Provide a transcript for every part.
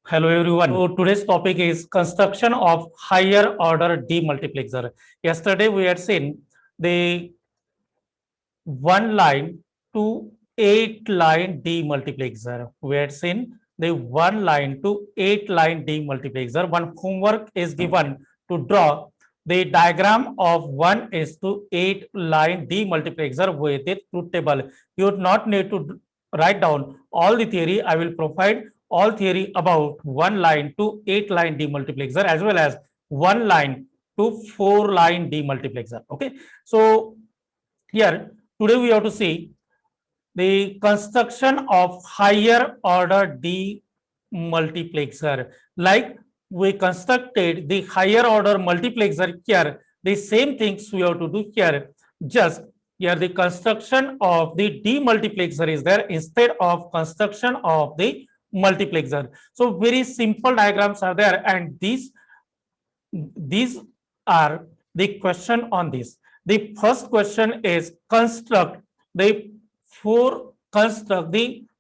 Hello everyone. So today's topic is construction of higher order demultiplexer. Yesterday we had seen the one line to 8 line demultiplexer. We had seen the one line to 8 line demultiplexer. One homework is given to draw the diagram of 1:8 line demultiplexer with the truth table. You would not need to write down all the theory. I will provide all theory about one line to 8 line demultiplexer as well as one line to 4 line demultiplexer. Okay, so here today we have to see the construction of higher order demultiplexer. Like we constructed the higher order multiplexer here, the same things we have to do here. Just here the construction of the demultiplexer is there instead of construction of the multiplexer. So very simple diagrams are there, and these are the question on this. The first question is construct the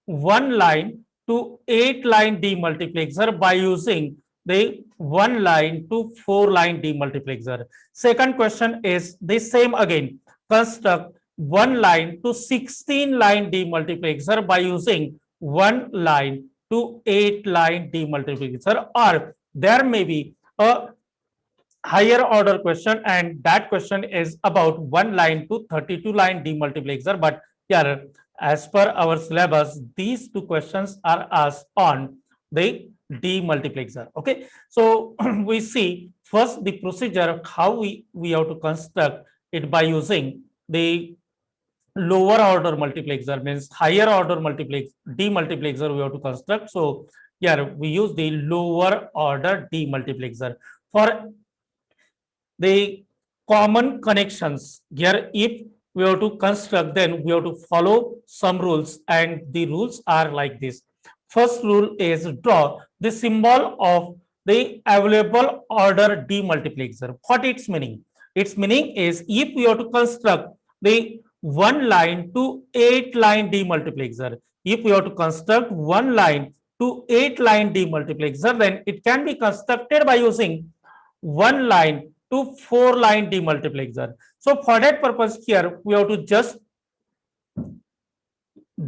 one line to 8 line demultiplexer by using the one line to 4 line demultiplexer. Second question is the same again. Construct one line to 16 line demultiplexer by using one line to 8 line demultiplexer, or there may be a higher order question, and that question is about one line to 32 line demultiplexer. But here, as per our syllabus, these two questions are asked on the demultiplexer. Okay, so we see first the procedure how we have to construct it by using the lower order multiplexer, means higher order demultiplexer we have to construct. So here we use the lower order demultiplexer for the common connections. Here if we have to construct, then we have to follow some rules, and the rules are like this. First rule is draw the symbol of the available order demultiplexer. What its meaning? Its meaning is if we have to construct the one line to 8 line demultiplexer, if we have to construct one line to 8 line demultiplexer, then it can be constructed by using one line to 4 line demultiplexer. So for that purpose, here we have to just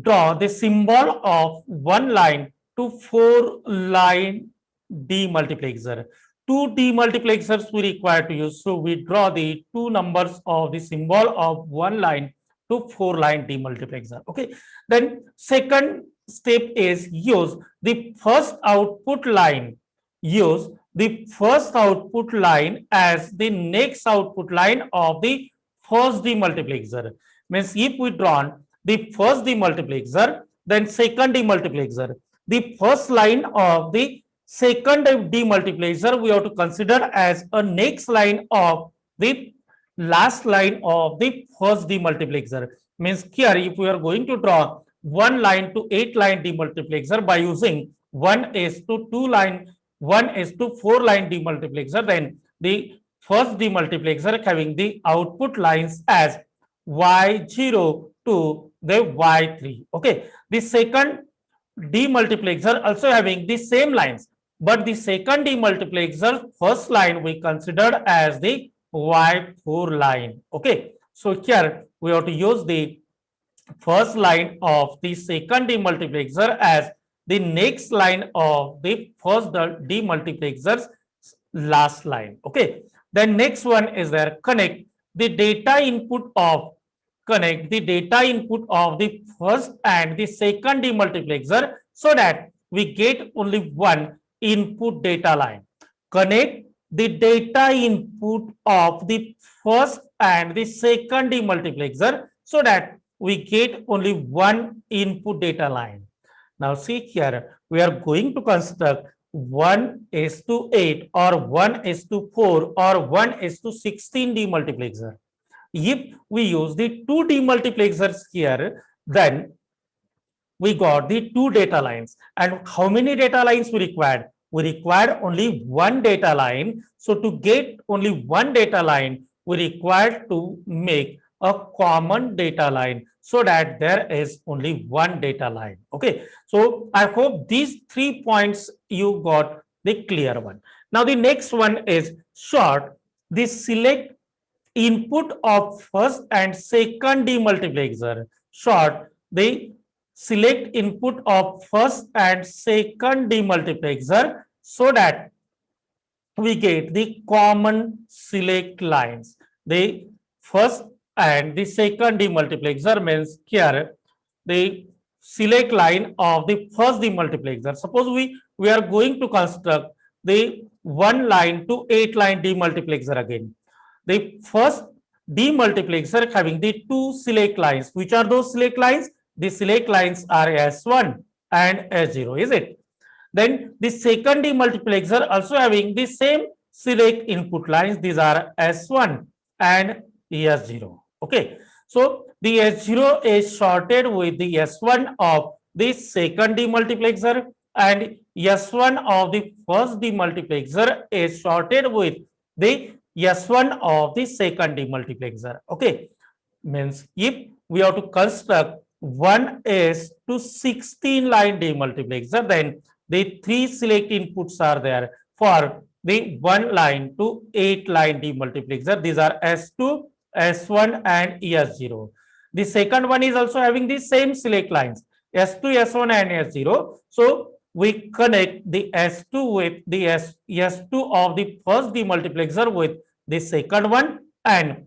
draw the symbol of one line to 4 line demultiplexer. Two demultiplexers we require to use. So we draw the two numbers of the symbol of one line to 4 line demultiplexer. Okay. Then second step is use the first output line. Use the first output line as the next output line of the first demultiplexer. Means if we draw the first demultiplexer, then second demultiplexer, the first line of the second demultiplexer we have to consider as a next line of the last line of the first demultiplexer. Means here if we are going to draw one line to 8 line demultiplexer by using 1:4 line demultiplexer, then the first demultiplexer having the output lines as y0 to the y3. Okay, the second demultiplexer also having the same lines, but the second demultiplexer first line we considered as the y4 line. Okay, so here we have to use the first line of the second demultiplexer as the next line of the first demultiplexer's last line. Okay, then next one is there, connect the data input of the first and the second demultiplexer so that we get only one input data line. Connect the data input of the first and the second demultiplexer so that we get only one input data line. Now see here, we are going to construct 1:8 or 1:4 or 1:16 demultiplexer. If we use the two demultiplexers here, then we got the two data lines. And how many data lines we required? We required only one data line. So to get only one data line, we required to make a common data line. so that there is only one data line. Okay, so I hope these 3 points you got the clear one. Now the next one is short the select input of first and second demultiplexer. Short the select input of first and second demultiplexer so that we get the common select lines. The first and the second demultiplexer means here the select line of the first demultiplexer. Suppose we are going to construct the 1 line to 8 line demultiplexer again. The first demultiplexer having the 2 select lines. Which are those select lines? The select lines are S1 and S0, is it? Then the second demultiplexer also having the same select input lines. These are S1 and S0. Okay. So the S0 is shorted with the S1 of the second demultiplexer and S1 of the first demultiplexer is shorted with the S1 of the second demultiplexer. Okay. Means if we have to construct 1 is to 16 line demultiplexer, then the 3 select inputs are there for the 1 line to 8 line demultiplexer. These are S2, S1 and S0. The second one is also having the same select lines S2, S1 and S0. So we connect the S2 with the S2 of the first demultiplexer with the second one and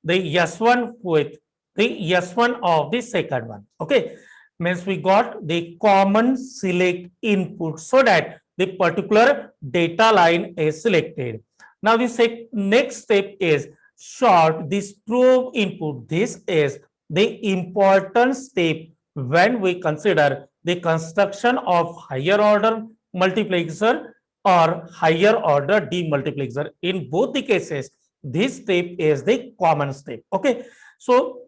the S1 with the S1 of the second one. Okay, means we got the common select input so that the particular data line is selected. Now the next step is sort the strobe input. This is the important step when we consider the construction of higher order multiplexer or higher order demultiplexer. In both the cases, this step is the common step. Okay, so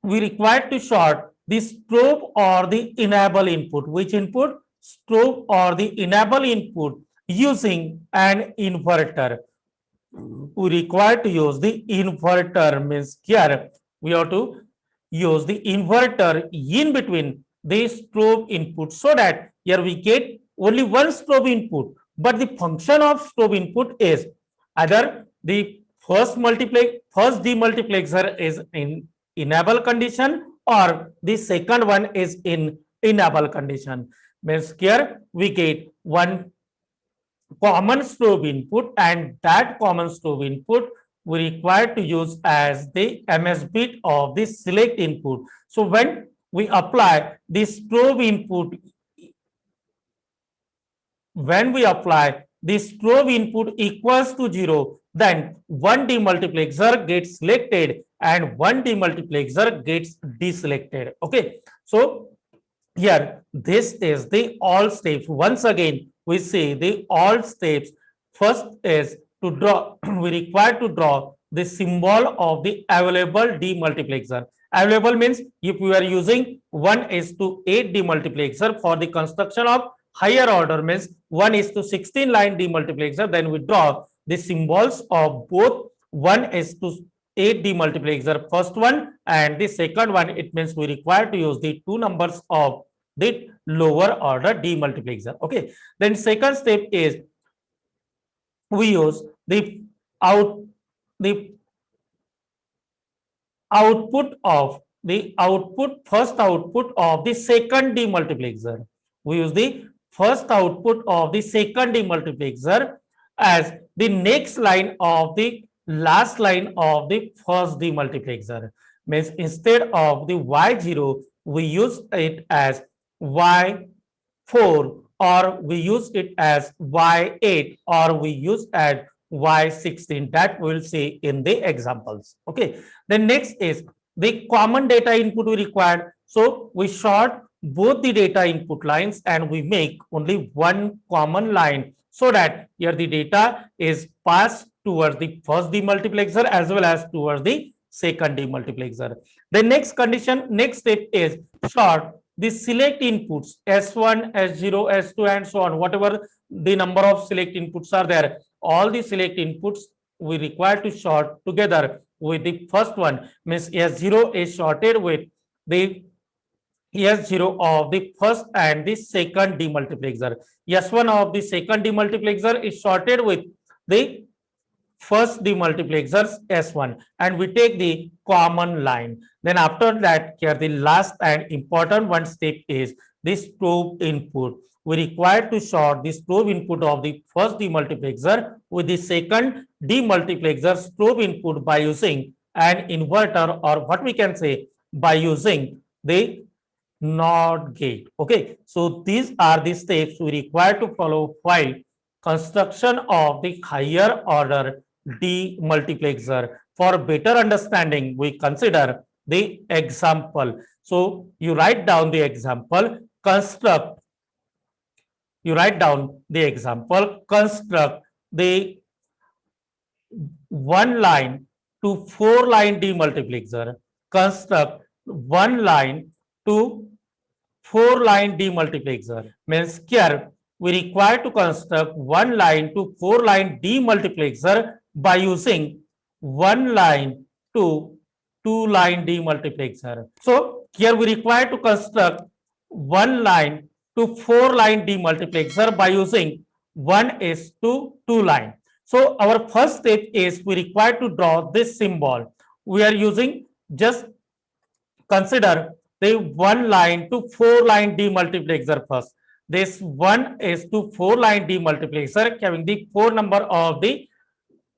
we require to sort the strobe or the enable input. Which input? Strobe or the enable input using an inverter. We require to use the inverter, means here we have to use the inverter in between the strobe input so that here we get only one strobe input, but the function of strobe input is either the first demultiplexer is in enable condition or the second one is in enable condition. Means here we get one common strobe input and that common strobe input we require to use as the MS bit of the select input. So when we apply this strobe input, equals to 0, then one demultiplexer gets selected and one demultiplexer gets deselected. Okay, so here this is the all steps. Once again we see the all steps. First is to draw we require to draw the symbol of the available demultiplexer. Available means if we are using 1:8 demultiplexer for the construction of higher order, means 1:16 line demultiplexer, then we draw the symbols of both 1:8 demultiplexer, first one and the second one. It means we require to use the 2 numbers of the lower order demultiplexer. Okay, then second step is we use the output of the first output of the second demultiplexer. We use the first output of the second demultiplexer as the next line of the last line of the first demultiplexer. Means instead of the Y0, we use it as Y4, or we use it as Y8, or we use as Y16. That we will see in the examples. Okay. The next is the common data input we required. So we sort both the data input lines and we make only one common line so that here the data is passed towards the first demultiplexer as well as towards the second demultiplexer. The next step is sort the select inputs S1, S0, S2 and so on. Whatever the number of select inputs are there, all the select inputs we require to sort together with the first one, means S0 is shorted with the S0 of the first and the second demultiplexer. S1 of the second demultiplexer is shorted with the first demultiplexers S1, and we take the common line. Then after that, here the last and important one step is this probe input. We require to short this probe input of the first demultiplexer with the second demultiplexer's probe input by using an inverter, or what we can say by using the NOT gate. Okay, so these are the steps we require to follow while construction of the higher order demultiplexer. For better understanding, we consider the example. So you write down the example, construct the one line to four line demultiplexer. Construct one line to four line demultiplexer. Means here we require to construct one line to four line demultiplexer by using one line to two line demultiplexer. So here we require to construct one line to four line demultiplexer by using 1:2 line. So our first step is we require to draw this symbol. We are using, just consider the one line to four line demultiplexer first. This 1:4 line demultiplexer having the four number of the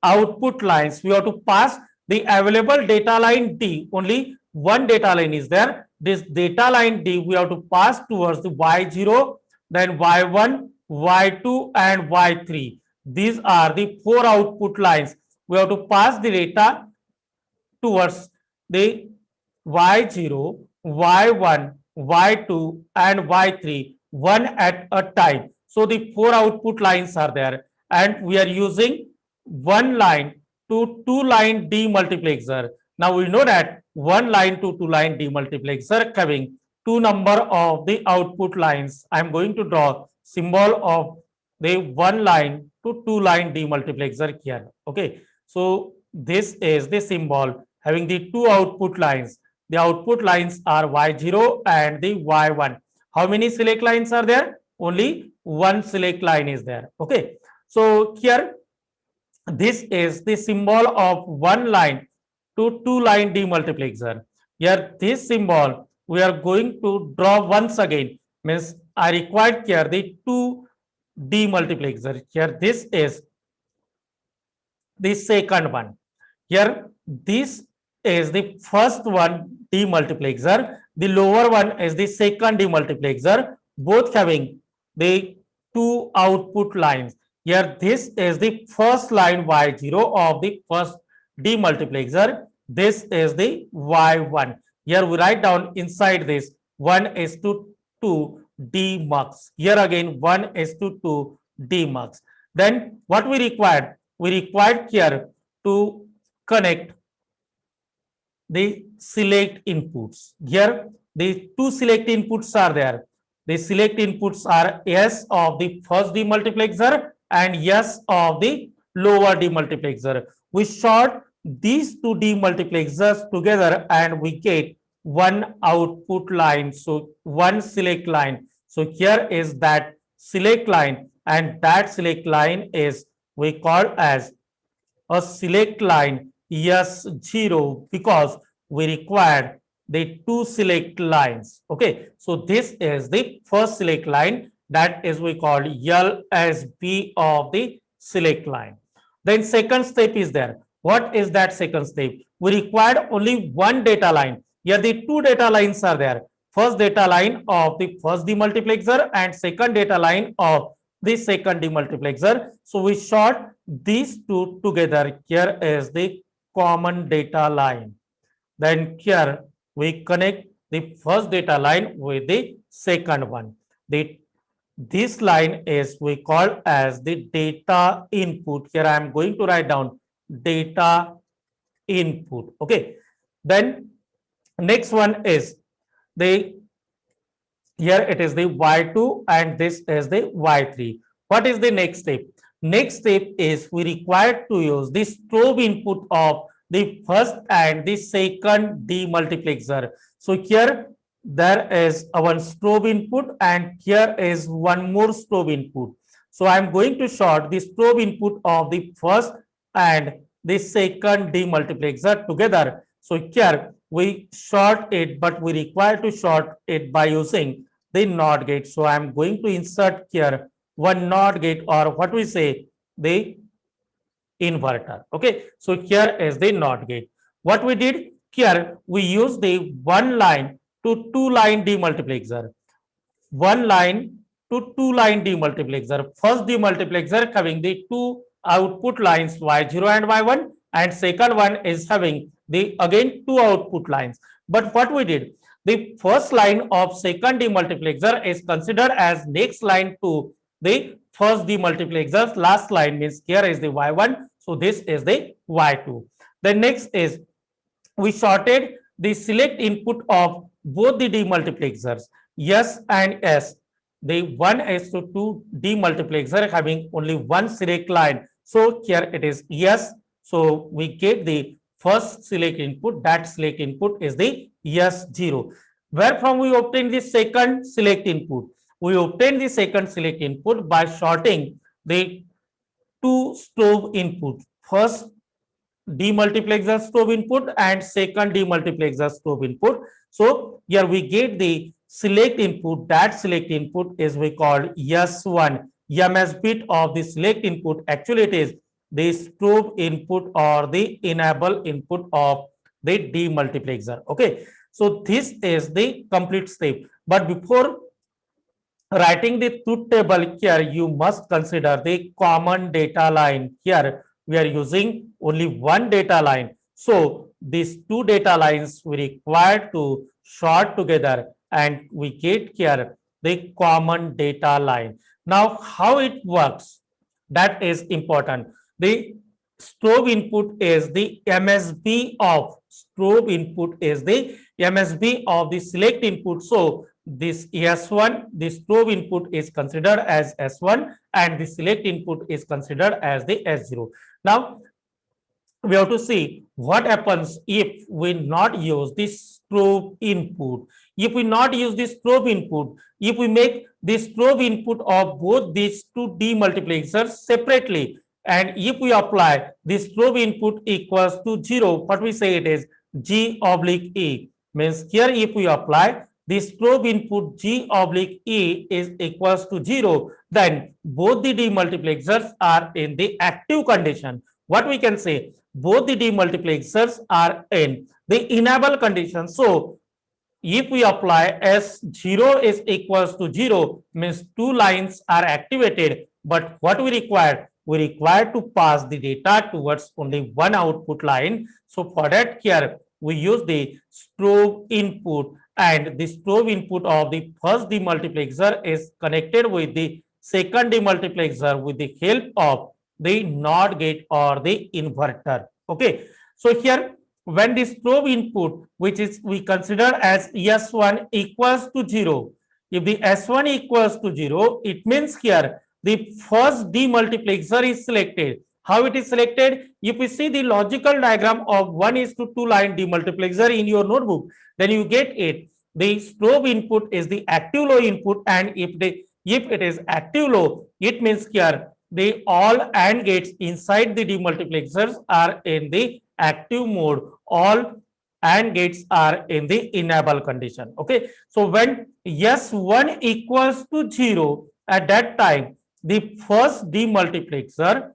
output lines. We have to pass the available data line D. Only one data line is there. This data line D we have to pass towards the Y0, then Y1, Y2, and Y3. These are the four output lines. We have to pass the data towards the Y0, Y1, Y2, and Y3, one at a time. So the four output lines are there, and we are using one line to two line demultiplexer. Now we know that one line to two line demultiplexer having two number of the output lines. I am going to draw symbol of the one line to two line demultiplexer here. Okay, so this is the symbol having the two output lines. The output lines are Y0 and the Y1. How many select lines are there? Only one select line is there. Okay, so here this is the symbol of one line to two line demultiplexer. Here this symbol we are going to draw once again. Means I required here the two demultiplexer. Here this is the second one. Here this is the first one demultiplexer. The lower one is the second demultiplexer, both having the two output lines. Here this is the first line Y0 of the first demultiplexer. This is the Y1. Here we write down inside this 1:2 demux. Here again 1:2 demux. Then what we required? We required here to connect the select inputs. Here the two select inputs are there. The select inputs are S of the first demultiplexer and S of the lower demultiplexer. We sort these two demultiplexers together and we get one output line. So one select line. So here is that select line, and that select line is we call as a select line S0 because we required the two select lines. Okay, so this is the first select line, that is we call LSB of the select line. Then second step is there. What is that second step? We required only one data line. Here the two data lines are there. First data line of the first demultiplexer and second data line of the second demultiplexer. So we sort these two together. Here is the common data line. Then here we connect the first data line with the second one. This line is we call as the data input. Here I am going to write down data input. Okay. Then next one is here it is the Y2 and this is the Y3. What is the next step? Next step is we require to use this probe input of the first and the second demultiplexer. So here there is one strobe input and here is one more strobe input. So I am going to short the strobe input of the first and the second demultiplexer together. So here we short it, but we require to short it by using the NOT gate. So I am going to insert here one NOT gate, or what we say, the inverter. Okay, so here is the NOT gate. What we did here, we use the one line to two line demultiplexer. One line to two line demultiplexer. First demultiplexer having the two output lines Y0 and Y1, and second one is having the again two output lines. But what we did, the first line of second demultiplexer is considered as next line to the first demultiplexer. Last line means here is the Y1, so this is the Y2. The next is we sorted the select input of both the demultiplexers, yes and S. The 1:2 demultiplexer having only one select line. So here it is yes. So we get the first select input. That select input is the S0. Where from we obtain the second select input? We obtain the second select input by shorting the two strobe input. First demultiplexer strobe input and second demultiplexer strobe input. So here we get the select input. That select input is we called S1. MS bit of the select input, actually it is the strobe input or the enable input of the demultiplexer. Okay, so this is the complete step. But before writing the truth table here, you must consider the common data line. Here we are using only one data line. So these two data lines we require to sort together and we get here the common data line. Now how it works, that is important. The strobe input is the MSB of strobe input is the MSB of the select input. So this S1, the strobe input is considered as S1 and the select input is considered as the S0. Now we have to see what happens if we not use this strobe input. If we not use this strobe input, if we make this strobe input of both these two demultiplexers separately, and if we apply this strobe input equals to 0, what we say it is G/E. Means here if we apply this strobe input G/E is equals to 0, then both the demultiplexers are in the active condition. What we can say, both the demultiplexers are in the enable condition. So if we apply S0 is equals to 0, means two lines are activated. But what we require? We require to pass the data towards only one output line. So for that here, we use the strobe input, and the strobe input of the first demultiplexer is connected with the second demultiplexer with the help of the NOT gate or the inverter. Okay, so here when the strobe input, which is we consider as S1 equals to 0, if the S1 equals to 0, it means here the first demultiplexer is selected. How it is selected? If you see the logical diagram of 1:2 line demultiplexer in your notebook, then you get it. The strobe input is the active low input, and if it is active low, it means here the all AND gates inside the demultiplexers are in the active mode. All AND gates are in the enable condition. Okay, so when S1 equals to 0, at that time the first demultiplexer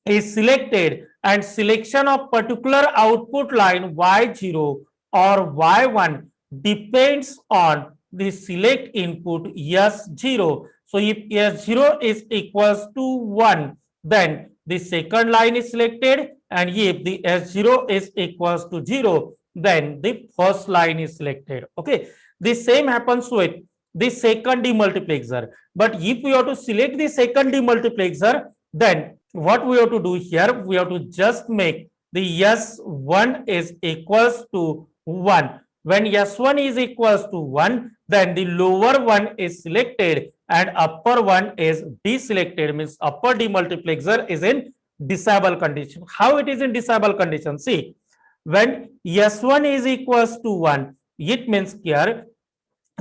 is selected, and selection of particular output line Y0 or Y1 depends on the select input S0. So if S0 is equals to 1, then the second line is selected, and if the S0 is equals to 0, then the first line is selected. Okay, the same happens with the second demultiplexer. But if we have to select the second demultiplexer, then what we have to do here, we have to just make the S1 is equals to 1. When S1 is equals to 1, then the lower one is selected and upper one is deselected, means upper demultiplexer is in disable condition. How it is in disable condition? See, when S1 is equals to 1, it means here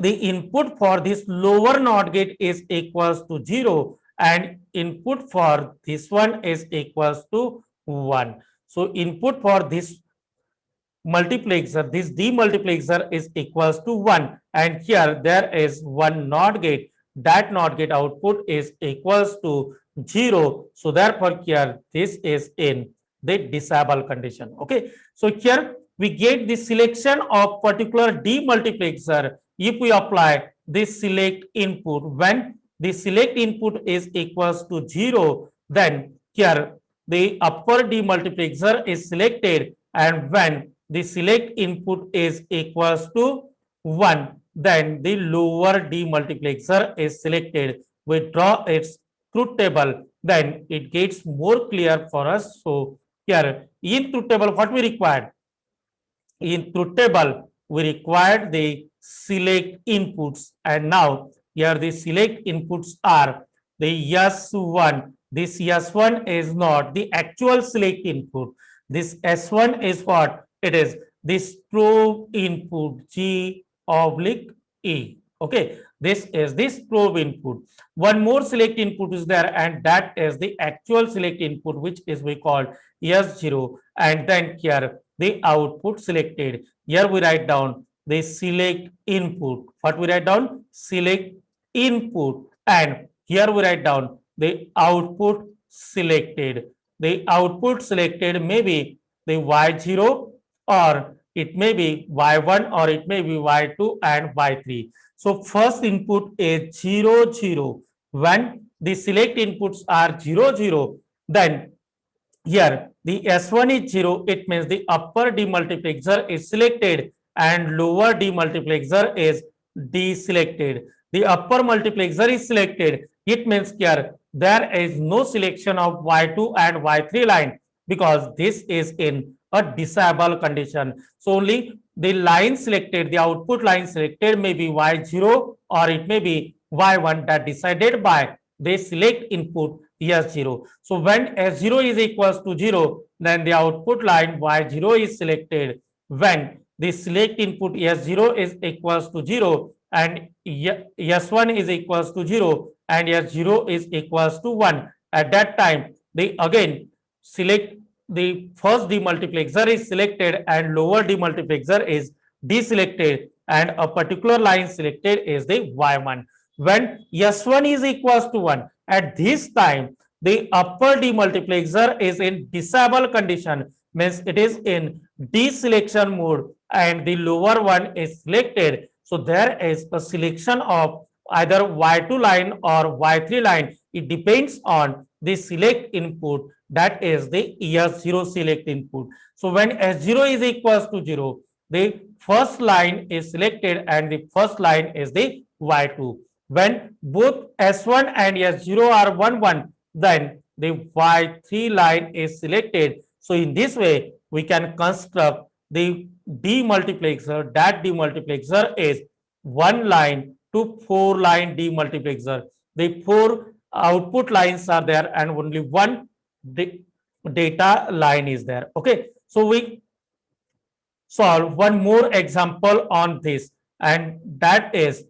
the input for this lower NOT gate is equals to 0 and input for this one is equals to 1. So input for this multiplexer, this demultiplexer is equals to 1, and here there is one NOT gate. That NOT gate output is equals to 0. So therefore here this is in the disable condition. Okay, so here we get the selection of particular demultiplexer if we apply this select input. When the select input is equals to 0, then here the upper demultiplexer is selected, and when the select input is equals to 1, then the lower demultiplexer is selected. We draw its truth table, then it gets more clear for us. So here in truth table, what we required? In truth table, we required the select inputs, and now here the select inputs are the S1. This S1 is not the actual select input. This S1 is what? It is this probe input G oblique E. Okay, this is this probe input. One more select input is there, and that is the actual select input, which is we call S0, and then here the output selected. Here we write down the select input. What we write down? Select input, and here we write down the output selected. The output selected may be the Y0, or it may be Y1, or it may be Y2 and Y3. So first input is 0, 0. When the select inputs are 0, 0, then here the S1 is 0. It means the upper demultiplexer is selected and lower demultiplexer is deselected. The upper multiplexer is selected. It means here there is no selection of Y2 and Y3 line, because this is in a disable condition. So only the line selected, the output line selected may be Y0 or it may be Y1, that decided by the select input S0. So when S0 is equals to 0, then the output line Y0 is selected. When the select input S0 is equals to 0 and S1 is equals to 0 and S0 is equals to 1, at that time they again select the first demultiplexer is selected and lower demultiplexer is deselected, and a particular line selected is the Y1. When S1 is equals to 1, at this time the upper demultiplexer is in disable condition, means it is in deselection mode, and the lower one is selected. So there is a selection of either Y2 line or Y3 line. It depends on the select input, that is the S0 select input. So when S0 is equals to 0, the first line is selected and the first line is the Y2. When both S1 and S0 are 1, 1, then the Y3 line is selected. So in this way, we can construct the demultiplexer. That demultiplexer is 1 line to 4 line demultiplexer. The 4 output lines are there and only 1 data line is there. Okay, so we solve one more example on this, and that is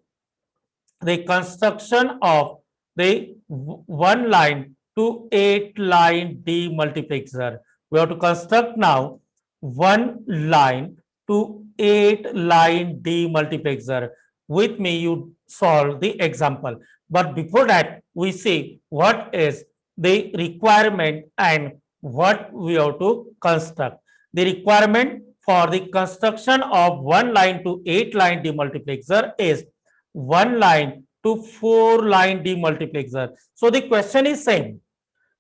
the construction of the 1 line to 8 line demultiplexer. We have to construct now 1 line to 8 line demultiplexer. With me, you solve the example. But before that, we see what is the requirement and what we have to construct. The requirement for the construction of 1 line to 8 line demultiplexer is 1 line to 4 line demultiplexer. So the question is same.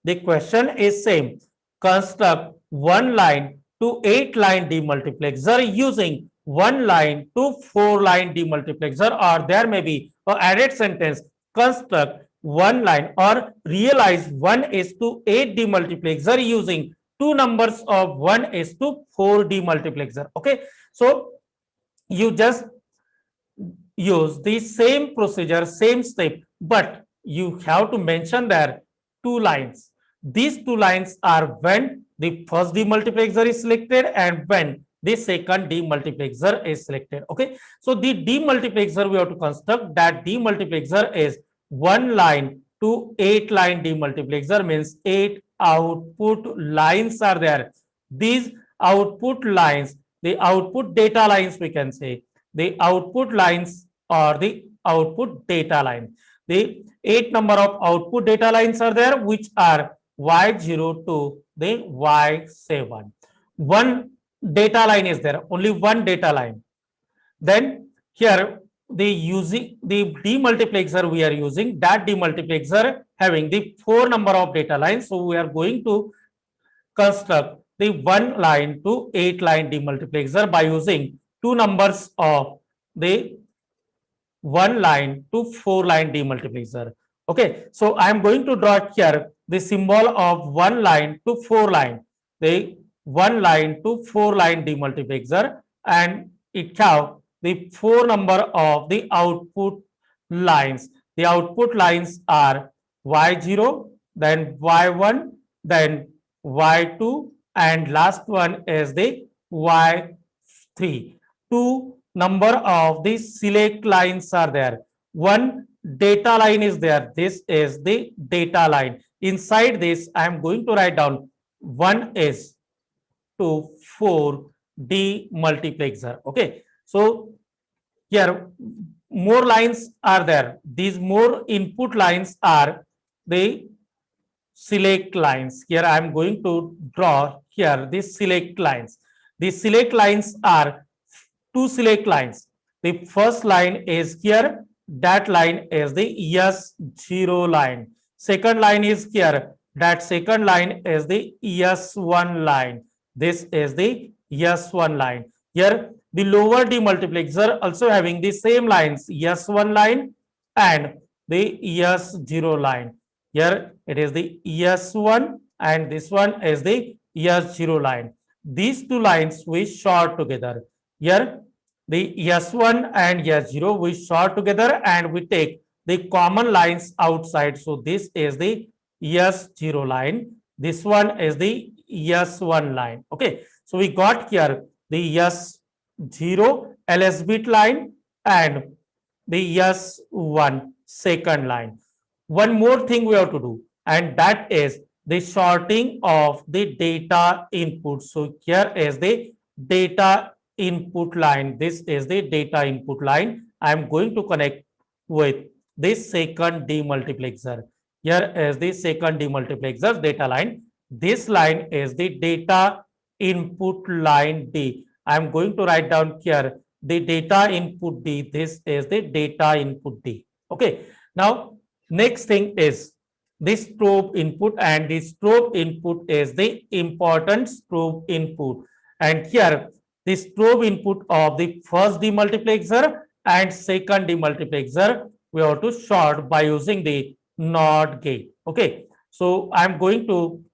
The question is same. Construct 1 line to 8 line demultiplexer using 1 line to 4 line demultiplexer, or there may be an added sentence, construct 1 line or realize 1:8 demultiplexer using 2 numbers of 1:4 demultiplexer. Okay, so you just use the same procedure, same step, but you have to mention there 2 lines. These two lines are when the first demultiplexer is selected and when the second demultiplexer is selected. Okay, so the demultiplexer we have to construct, that demultiplexer is one line to 8 line demultiplexer, means 8 output lines are there. These output lines, the output data lines, we can say the output lines or the output data line. The 8 number of output data lines are there, which are Y0 to the Y7. One data line is there, only one data line. Then here the using the demultiplexer we are using, that demultiplexer having the 4 number of data lines. So we are going to construct the 1 line to 8 line demultiplexer by using two numbers of the 1 line to 4 line demultiplexer. Okay, so I am going to draw here the symbol of 1 line to 4 line, the 1 line to 4 line demultiplexer, and it have the 4 number of the output lines. The output lines are Y0, then Y1, then Y2, and last one is the Y3. Two number of the select lines are there. One data line is there. This is the data line. Inside this, I am going to write down 1 is to 4 demultiplexer. Okay. So here more lines are there. These more input lines are the select lines. Here I am going to draw here the select lines. The select lines are two select lines. The first line is here, that line is the S0 line. Second line is here, that second line is the S1 line. This is the S1 line. Here the lower demultiplexer also having the same lines, S1 line and the S0 line. Here it is the S1 and this one is the S0 line. These two lines we short together. Here the S1 and S0 we short together and we take the common lines outside. So this is the S0 line. This one is the S1 line. Okay. So we got here the S0 LS bit line and the S1 second line. One more thing we have to do, and that is the sorting of the data input. So here is the data input line. This is the data input line. I am going to connect with this second demultiplexer. Here is the second demultiplexer data line. This line is the data input line D. I am going to write down here the data input D. This is the data input D. Okay. Now, next thing is this strobe input, and this strobe input is the important strobe input. And here, the strobe input of the first demultiplexer and second demultiplexer, we have to sort by using the NOT gate. Okay. So I am going to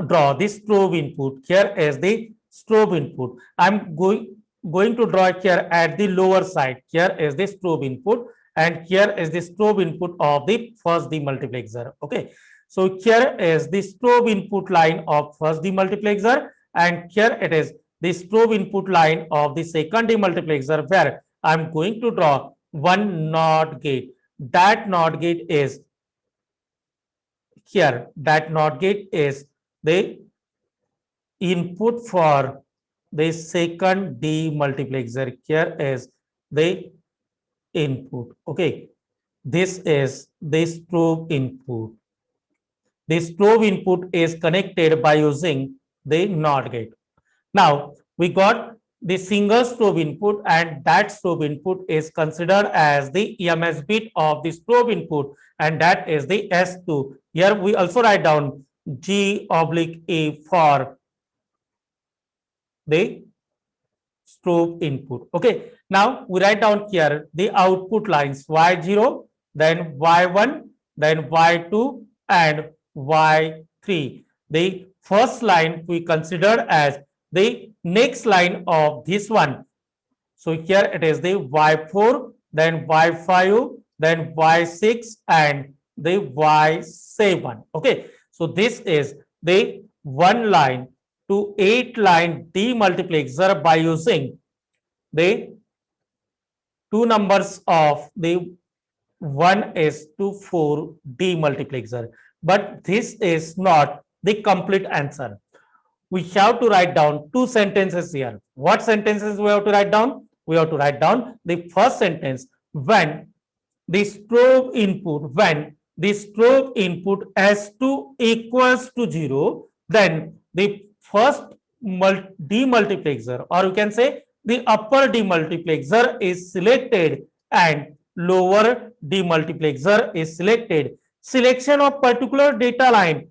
draw this strobe input. Here is the strobe input. I'm going to draw here at the lower side. Here is the strobe input and here is the strobe input of the first demultiplexer. Okay. So here is the strobe input line of first demultiplexer and here it is the strobe input line of the second demultiplexer, where I'm going to draw one NOT gate. That NOT gate is here. That NOT gate is the input for the second demultiplexer. Here is the input. Okay. This is the strobe input. The strobe input is connected by using the NOT gate. Now we got the single strobe input, and that strobe input is considered as the EMS bit of the strobe input, and that is the S2. Here we also write down G/A for the strobe input. Okay. Now we write down here the output lines Y0, then Y1, then Y2, and Y3. The first line we consider as the next line of this one. So here it is the Y4, then Y5, then Y6, and the Y7. Okay. So this is the 1 line to 8 line demultiplexer by using the two numbers of the 1 is to 4 demultiplexer. But this is not the complete answer. We have to write down two sentences here. What sentences we have to write down? We have to write down the first sentence, when the strobe input S2 equals to 0, then the first demultiplexer, or you can say the upper demultiplexer is selected and lower demultiplexer is selected. Selection of particular data line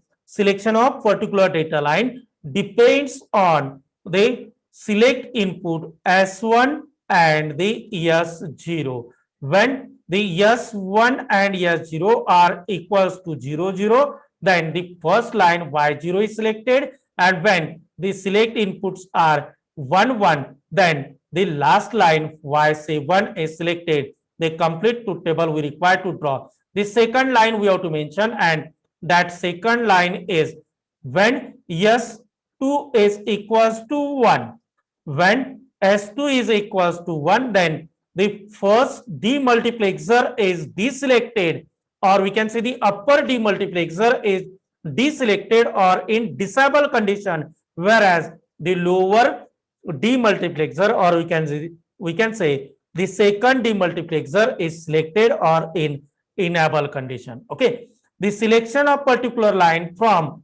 depends on the select input S1 and the S0. When the S1 and S0 are equals to 0, 0, then the first line Y0 is selected, and when the select inputs are 1, 1, then the last line Y7 is selected. The complete truth table we require to draw. The second line we have to mention, and that second line is when S2 is equals to 1. When S2 is equals to 1, then the first demultiplexer is deselected, or we can say the upper demultiplexer is deselected or in disable condition, whereas the lower demultiplexer, or we can say the second demultiplexer is selected or in enable condition. Okay, the selection of particular line from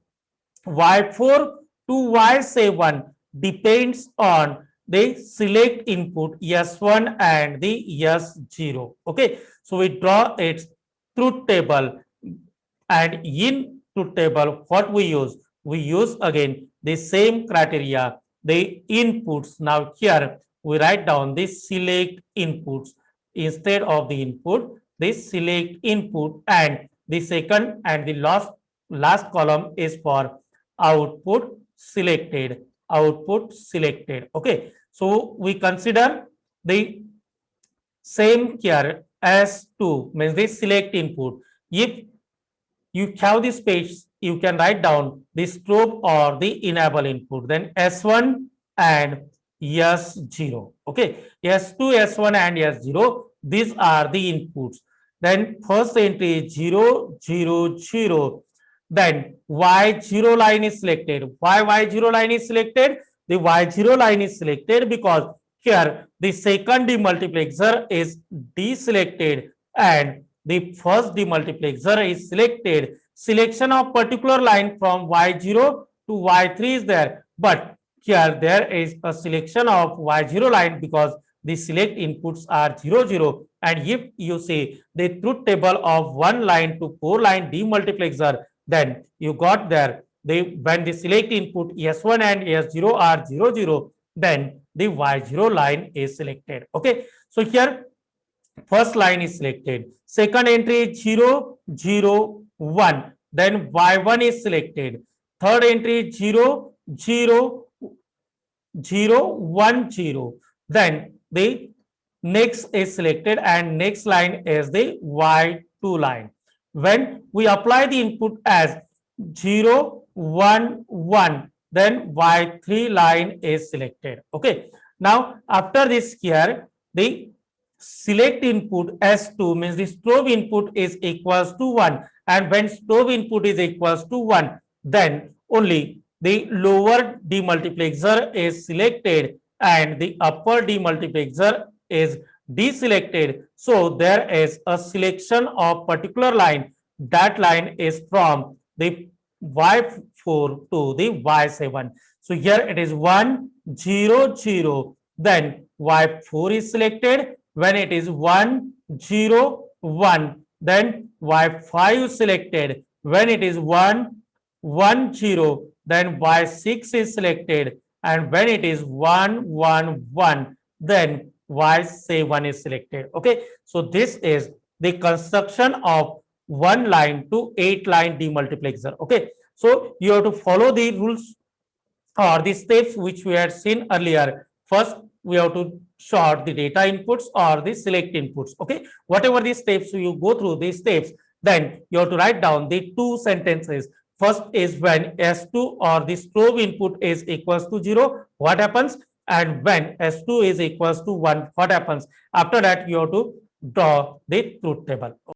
Y4 to Y7 depends on the select input S1 and the S0. Okay, so we draw its truth table, and in truth table what we use? We use again the same criteria, the inputs. Now here we write down the select inputs instead of the input, the select input, and the second and the last column is for output selected. Okay, so we consider the same here as 2 means the select input. If you have the space, you can write down the strobe or the enable input, then S1 and S0. Okay, S2, S1 and S0, these are the inputs. Then first entry is 0, 0, 0. Then Y0 line is selected. Why Y0 line is selected? The Y0 line is selected because here the second demultiplexer is deselected and the first demultiplexer is selected. Selection of particular line from Y0 to Y3 is there, but here there is a selection of Y0 line because the select inputs are 0, 0. And if you see the truth table of 1 line to 4 line demultiplexer, then you got there when the select input S1 and S0 are 0, 0, then the Y0 line is selected. Okay, so here first line is selected, second entry is 0, 0, 1, then Y1 is selected, third entry is 0, 0, 0, 1, 0, then the next is selected and next line is the Y2 line. When we apply the input as 0, 1, 1, then Y3 line is selected. Okay, now after this here, the select input S2 means the strobe input is equals to 1, and when strobe input is equals to 1, then only the lower demultiplexer is selected and the upper demultiplexer is deselected. So there is a selection of particular line. That line is from the Y4 to the Y7. So here it is 1, 0, 0. Then Y4 is selected. When it is 1, 0, 1, then Y5 is selected. When it is 1, 1, 0, then Y6 is selected. And when it is 1, 1, 1, then Y7 is selected. Okay, so this is the construction of 1 line to 8 line demultiplexer. Okay, so you have to follow the rules or the steps which we had seen earlier. First, we have to sort the data inputs or the select inputs. Okay, whatever the steps you go through these steps, then you have to write down the two sentences. First is when S2 or the strobe input is equals to 0, what happens? And when S2 is equals to 1, what happens? After that, you have to draw the truth table.